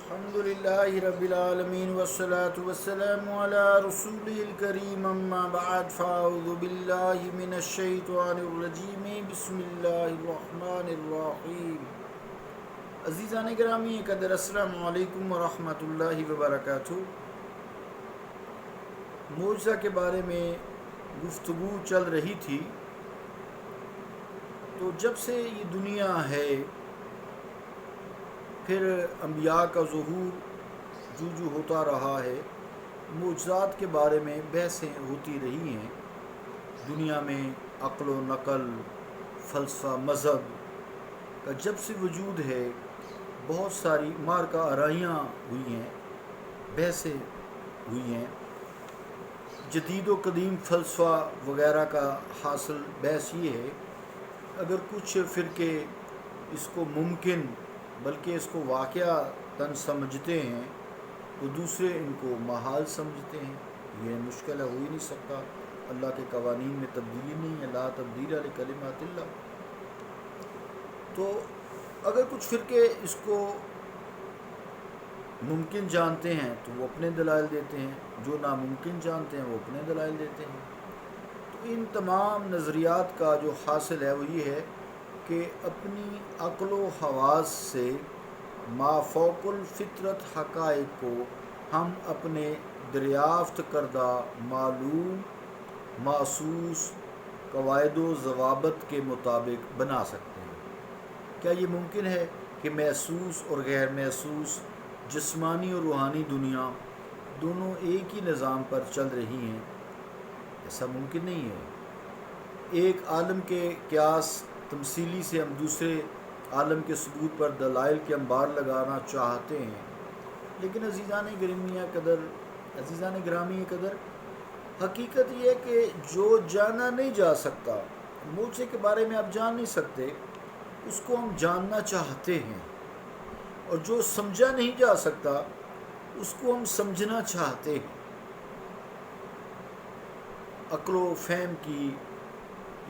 الحمد لله رب العالمين والصلاة والسلام على رسوله الكريم اما بعد فاعوذ بالله من الشیطان الرجیم بسم اللہ الرحمن الرحیم۔ عزیزان گرامی قدر، السلام علیکم ورحمۃ اللہ وبرکاتہ۔ معجزہ کے بارے میں گفتگو چل رہی تھی، تو جب سے یہ دنیا ہے پھر انبیاء کا ظہور جو ہوتا رہا ہے، معجزات کے بارے میں بحثیں ہوتی رہی ہیں۔ دنیا میں عقل و نقل، فلسفہ، مذہب کا جب سے وجود ہے، بہت ساری مارکہ آرائیاں ہوئی ہیں، بحثیں ہوئی ہیں۔ جدید و قدیم فلسفہ وغیرہ کا حاصل بحث یہ ہے، اگر کچھ فرقے اس کو ممکن بلکہ اس کو واقعتاً سمجھتے ہیں تو دوسرے ان کو محال سمجھتے ہیں۔ یہ مشکل ہو ہی نہیں سکتا، اللہ کے قوانین میں تبدیلی نہیں ہے، لا تبدیل لکلمات اللہ۔ تو اگر کچھ فرقے اس کو ممکن جانتے ہیں تو وہ اپنے دلائل دیتے ہیں، جو ناممکن جانتے ہیں وہ اپنے دلائل دیتے ہیں۔ تو ان تمام نظریات کا جو حاصل ہے وہ یہ ہے کہ اپنی عقل و حواس سے مافوق الفطرت حقائق کو ہم اپنے دریافت کردہ معلوم محسوس قواعد و ضوابط کے مطابق بنا سکتے ہیں۔ کیا یہ ممکن ہے کہ محسوس اور غیر محسوس، جسمانی اور روحانی دنیا دونوں ایک ہی نظام پر چل رہی ہیں؟ ایسا ممکن نہیں ہے۔ ایک عالم کے قیاس تمثیلی سے ہم دوسرے عالم کے ثبوت پر دلائل کے انبار لگانا چاہتے ہیں، لیکن عزیزان گرامی قدر، حقیقت یہ ہے کہ جو جانا نہیں جا سکتا، معجزے کے بارے میں آپ جان نہیں سکتے، اس کو ہم جاننا چاہتے ہیں، اور جو سمجھا نہیں جا سکتا اس کو ہم سمجھنا چاہتے ہیں۔ عقل و فہم کی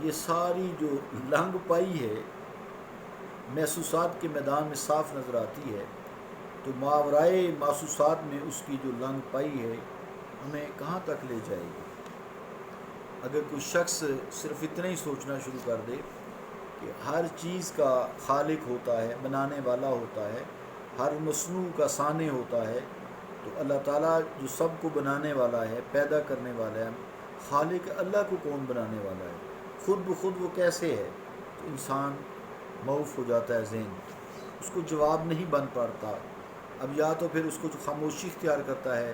یہ ساری جو لنگ پائی ہے، محسوسات کے میدان میں صاف نظر آتی ہے، تو ماورائے محسوسات میں اس کی جو لنگ پائی ہے ہمیں کہاں تک لے جائے گی؟ اگر کوئی شخص صرف اتنا ہی سوچنا شروع کر دے کہ ہر چیز کا خالق ہوتا ہے، بنانے والا ہوتا ہے، ہر مصنوع کا صانع ہوتا ہے، تو اللہ تعالیٰ جو سب کو بنانے والا ہے، پیدا کرنے والا ہے، خالق اللہ کو کون بنانے والا ہے؟ خود بخود وہ کیسے ہے؟ تو انسان معوف ہو جاتا ہے، ذہن اس کو جواب نہیں بن پاتا۔ اب یا تو پھر اس کو جو خاموشی اختیار کرتا ہے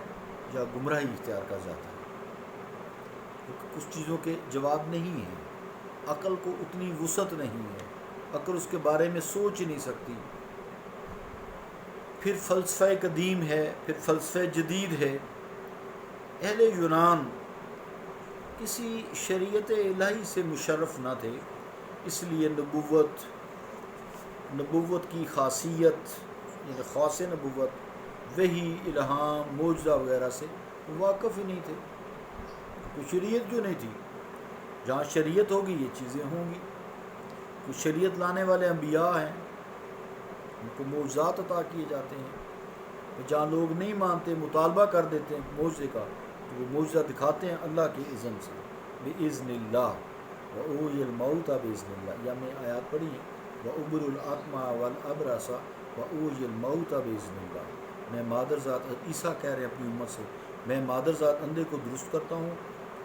یا گمراہی اختیار کر جاتا ہے، کیونکہ کچھ چیزوں کے جواب نہیں ہیں، عقل کو اتنی وسعت نہیں ہے، عقل اس کے بارے میں سوچ ہی نہیں سکتی۔ پھر فلسفہ قدیم ہے، پھر فلسفہ جدید ہے۔ اہل یونان کسی شریعت الہی سے مشرف نہ تھے، اس لیے نبوت کی خاصیت، یعنی خاص نبوت، وحی، الہام، معجزہ وغیرہ سے واقف ہی نہیں تھے۔ کوئی شریعت کیوں نہیں تھی؟ جہاں شریعت ہوگی یہ چیزیں ہوں گی۔ کچھ شریعت لانے والے انبیاء ہیں، ان کو معجزات عطا کیے جاتے ہیں۔ جہاں لوگ نہیں مانتے، مطالبہ کر دیتے ہیں معجزے کا، تو وہ معجزہ دکھاتے ہیں اللہ کی اذن سے، بِإِذْنِ اللَّهِ وَأُحْيِي الْمَوْتَى بِإِذْنِ اللَّهِ۔ یہ ہم نے آیات پڑھی ہیں، وَأُبْرِئُ الْأَكْمَحَ وَالْأَبْرَصَ وَأُحْيِي الْمَوْتَى بِإِذْنِ اللَّهِ۔ میں مادر ذات، عیسیٰ کہہ رہے ہیں اپنی امت سے، میں مادر ذات اندھے کو درست کرتا ہوں،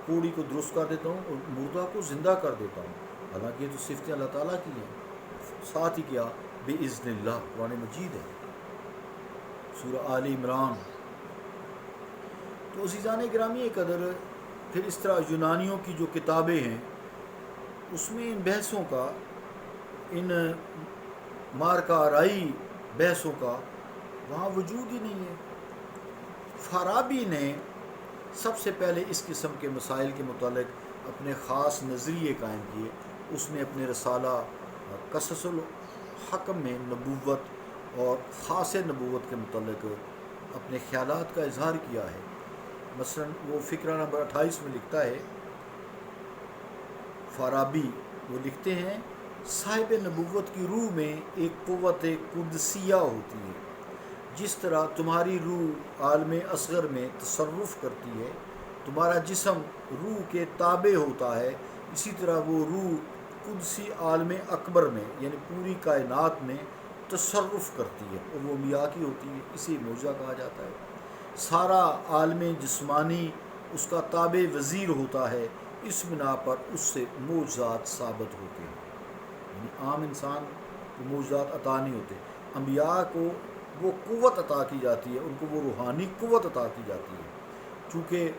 کوڑی کو درست کر دیتا ہوں، اور مردہ کو زندہ کر دیتا ہوں۔ حالانکہ یہ تو صفتیں اللہ تعالیٰ کی ہیں۔ ساتھ ہی کیا؟ بِإِذْنِ اللَّهِ، قرآن مجید ہے، سورہ آل عمران۔ تو عزیزان گرامی قدر، پھر اس طرح یونانیوں کی جو کتابیں ہیں اس میں ان بحثوں کا، ان مارکہ آرائی بحثوں کا وہاں وجود ہی نہیں ہے۔ فارابی نے سب سے پہلے اس قسم کے مسائل کے متعلق اپنے خاص نظریے قائم کیے۔ اس نے اپنے رسالہ قصص الحکم میں نبوت اور خاص نبوت کے متعلق اپنے خیالات کا اظہار کیا ہے۔ مثلا وہ فقرہ نمبر 28 میں لکھتا ہے، فارابی وہ لکھتے ہیں، صاحب نبوت کی روح میں ایک قوت قدسیہ ہوتی ہے جس طرح تمہاری روح عالم اصغر میں تصرف کرتی ہے، تمہارا جسم روح کے تابع ہوتا ہے، اسی طرح وہ روح قدسی عالم اکبر میں یعنی پوری کائنات میں تصرف کرتی ہے اور وہ انبیاء کی ہوتی ہے، اسے معجزہ کہا جاتا ہے۔ سارا عالم جسمانی اس کا تابع وزیر ہوتا ہے، اس بنا پر اس سے معجزات ثابت ہوتے ہیں۔ یعنی عام انسان کو معجزات عطا نہیں ہوتے، انبیاء کو وہ قوت عطا کی جاتی ہے، ان کو وہ روحانی قوت عطا کی جاتی ہے، چونکہ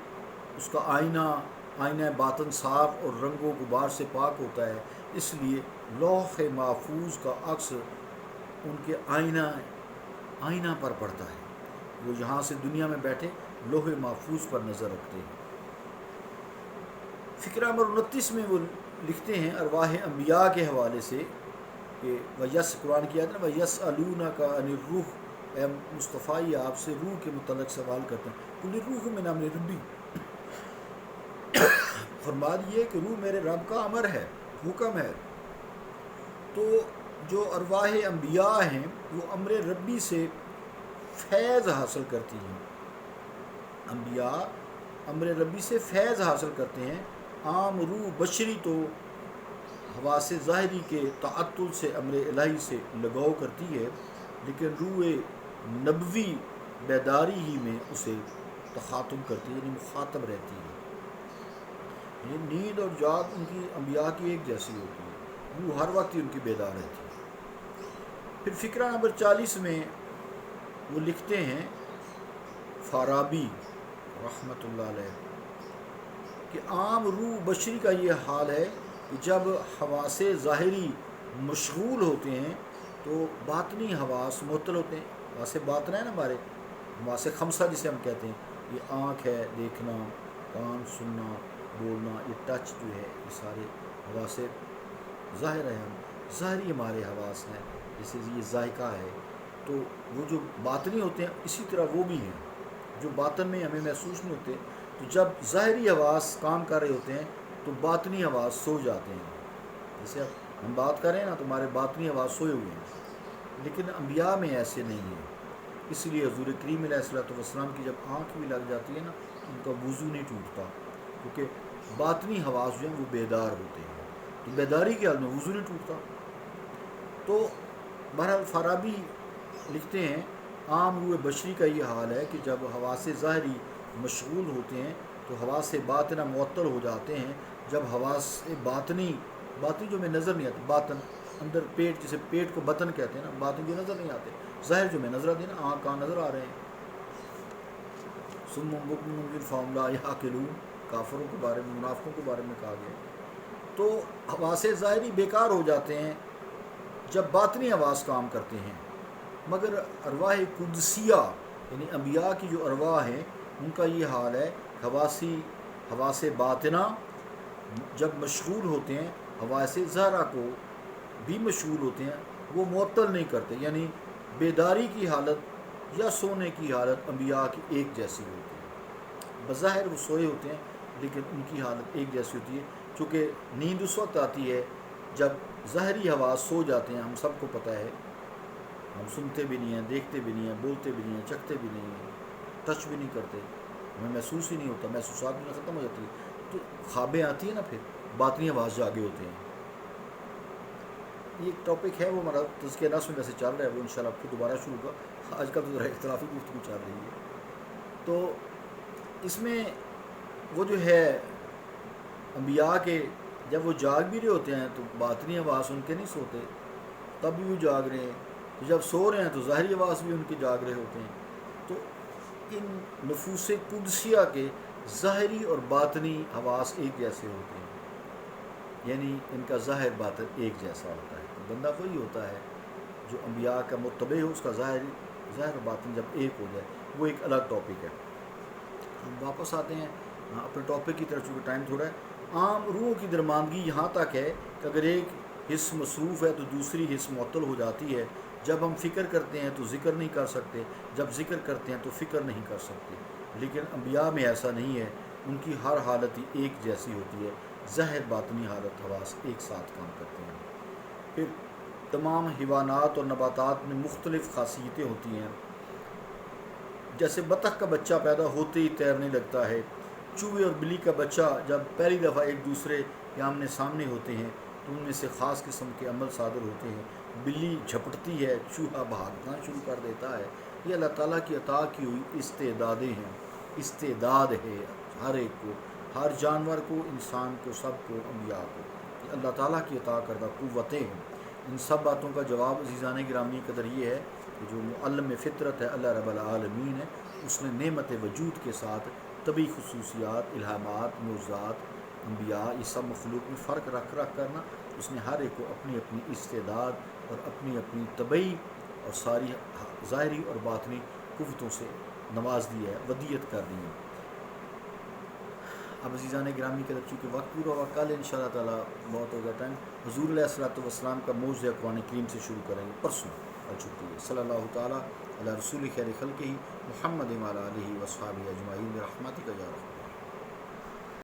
اس کا آئینہ باطن صاف اور رنگ و غبار سے پاک ہوتا ہے، اس لیے لوح محفوظ کا عکس ان کے آئینہ پر پڑتا ہے۔ وہ یہاں سے دنیا میں بیٹھے لوح محفوظ پر نظر رکھتے ہیں۔ فقرہ نمبر 29 میں وہ لکھتے ہیں ارواح انبیاء کے حوالے سے کہ قرآن کی آیت ہے نا وَيَسْأَلُونَكَ عَنِ الرُّوحِ، اے مصطفیٰ یہ آپ سے روح کے متعلق سوال کرتے ہیں، قُلِ الرُّوحُ مِنْ أَمْرِ رَبِّي، فرما دیے کہ روح میرے رب کا امر ہے، حکم ہے۔ تو جو ارواح انبیاء ہیں وہ امر ربی سے فیض حاصل کرتی ہیں، انبیاء امر ربی سے فیض حاصل کرتے ہیں۔ عام روح بشری تو حواس ظاہری کے تعطل سے امر الہی سے لگاؤ کرتی ہے، لیکن روح نبوی بیداری ہی میں اسے تخاطب کرتی ہے، یعنی مخاطب رہتی ہے۔ یعنی نیند اور جاگ ان کی انبیاء کی ایک جیسی ہوتی ہے، روح ہر وقت ہی ان کی بیدار رہتی ہے۔ پھر فقرہ نمبر 40 میں وہ لکھتے ہیں فارابی رحمۃ اللہ علیہ کہ عام روح بشری کا یہ حال ہے کہ جب حواس ظاہری مشغول ہوتے ہیں تو باطنی حواس معطل ہوتے ہیں۔ حواس باطنہ ہے نا ہمارے حواس خمسہ جسے ہم کہتے ہیں، یہ آنکھ ہے دیکھنا، کان سننا، بولنا، یہ ٹچ جو ہے، یہ سارے حواس ظاہر ہیں، ہم ظاہری ہمارے حواس ہیں، جیسے یہ ذائقہ ہے۔ تو وہ جو باطنی ہوتے ہیں اسی طرح وہ بھی ہیں، جو باطن میں ہمیں محسوس نہیں ہوتے۔ تو جب ظاہری حواس کام کر رہے ہوتے ہیں تو باطنی حواس سو جاتے ہیں۔ جیسے اب ہم بات کریں نا تو ہمارے باطنی حواس سوئے ہوئے ہیں، لیکن انبیاء میں ایسے نہیں ہیں۔ اس لیے حضور کریم علیہ الصلوۃ والسلام کی جب آنکھ بھی لگ جاتی ہے نا تو ان کا وضو نہیں ٹوٹتا، کیونکہ باطنی حواس جو ہیں وہ بیدار ہوتے ہیں، تو بیداری کے حال میں وضو نہیں ٹوٹتا۔ تو بہرحال فارابی لکھتے ہیں عام روح بشری کا یہ حال ہے کہ جب حواس ظاہری مشغول ہوتے ہیں تو حواس باطنہ معطل ہو جاتے ہیں۔ جب حواس باطنی جو میں نظر نہیں آتے، باطن اندر پیٹ، جسے پیٹ کو بطن کہتے ہیں نا، باطن جو نظر نہیں آتے، ظاہر جو میں نظر آتے ہیں نا، آنکھ کان نظر آ رہے ہیں۔ صم بکم فہم لا یعقلون، کافروں کے بارے میں، منافقوں کے بارے میں کہا گیا۔ تو حواس ظاہری بیکار ہو جاتے ہیں جب باطنی حواس کام کرتے ہیں، مگر ارواح قدسیہ یعنی انبیاء کی جو ارواح ہیں ان کا یہ حال ہے، حواس باطنہ جب مشغول ہوتے ہیں، حواس ظاہرہ کو بھی مشغول ہوتے ہیں، وہ معطل نہیں کرتے، یعنی بیداری کی حالت یا سونے کی حالت انبیاء کی ایک جیسی ہوتی ہے۔ بظاہر وہ سوئے ہوتے ہیں لیکن ان کی حالت ایک جیسی ہوتی ہے، چونکہ نیند اس وقت آتی ہے جب ظاہری حواس سو جاتے ہیں۔ ہم سب کو پتہ ہے، ہم سنتے بھی نہیں ہیں، دیکھتے بھی نہیں ہیں، بولتے بھی نہیں ہیں، چکھتے بھی نہیں ہیں، ٹچ بھی نہیں کرتے، ہمیں محسوس ہی نہیں ہوتا، محسوسات بھی ختم ہو جاتی ہے۔ تو خوابیں آتی ہیں نا، پھر باطنی حواس جاگے ہوتے ہیں۔ یہ ایک ٹاپک ہے، وہ ہمارا تزکیہ نفس میں ویسے چل رہا ہے، وہ انشاءاللہ پھر دوبارہ شروع ہوگا، آج کل تو ذرا اختلافی گفتگو چل رہی ہے۔ تو اس میں وہ جو ہے انبیاء کے جب وہ جاگ بھی رہے ہوتے ہیں تو باطنی حواس ان کے نہیں سوتے، تب بھی وہ جاگ رہے ہیں، تو جب سو رہے ہیں تو ظاہری حواس بھی ان کے جاگ رہے ہوتے ہیں۔ تو ان نفوس قدسیہ کے ظاہری اور باطنی حواس ایک جیسے ہوتے ہیں، یعنی ان کا ظاہر باطن ایک جیسا ہوتا ہے۔ تو بندہ وہی ہوتا ہے جو انبیاء کا متبع ہو، اس کا ظاہر اور باطن جب ایک ہو جائے، وہ ایک الگ ٹاپک ہے۔ ہم واپس آتے ہیں اپنے ٹاپک کی طرف، چونکہ ٹائم تھوڑا ہے۔ عام روحوں کی درماندگی یہاں تک ہے کہ اگر ایک حص مصروف ہے تو دوسری حص معطل ہو جاتی ہے۔ جب ہم فکر کرتے ہیں تو ذکر نہیں کر سکتے، جب ذکر کرتے ہیں تو فکر نہیں کر سکتے، لیکن انبیاء میں ایسا نہیں ہے، ان کی ہر حالت ہی ایک جیسی ہوتی ہے، ظاہر باطنی حالت حواس ایک ساتھ کام کرتے ہیں۔ پھر تمام حیوانات اور نباتات میں مختلف خاصیتیں ہوتی ہیں، جیسے بطخ کا بچہ پیدا ہوتے ہی تیرنے لگتا ہے، چوہے اور بلی کا بچہ جب پہلی دفعہ ایک دوسرے کے آمنے سامنے ہوتے ہیں تو ان میں سے خاص قسم کے عمل صادر ہوتے ہیں۔ بلی جھپٹتی ہے، چوہا بھاگنا شروع کر دیتا ہے۔ یہ اللہ تعالیٰ کی عطا کی ہوئی استعدادیں ہیں، استعداد ہے ہر ایک کو، ہر جانور کو، انسان کو، سب کو، انبیاء کو۔ یہ اللہ تعالیٰ کی عطا کردہ قوتیں ہیں۔ ان سب باتوں کا جواب عزیزان گرامی قدر یہ ہے کہ جو معلم فطرت ہے اللہ رب العالمین ہے، اس نے نعمت وجود کے ساتھ طبی خصوصیات، الہامات، معجزات، انبیاء، یہ سب مخلوق میں فرق رکھ کر نا اس نے ہر ایک کو اپنی اپنی استعداد اور اپنی اپنی طبعی اور ساری ظاہری اور باطنی قوتوں سے نواز دیا ہے، ودیت کر دی ہے۔ اب عزیزان گرامی کے چونکہ وقت پورا ہوا، کل ان شاء اللہ تعالیٰ بہت ہوگا ٹائم، حضور علیہ الصلوۃ والسلام کا موضوع قرآن کریم سے شروع کریں گے پرسوں اور چھٹی ہے۔ صلی اللہ تعالیٰ علی رسول خیر خلقہ محمد وعلی آلہ وصحبہ اجمعین برحمتک یا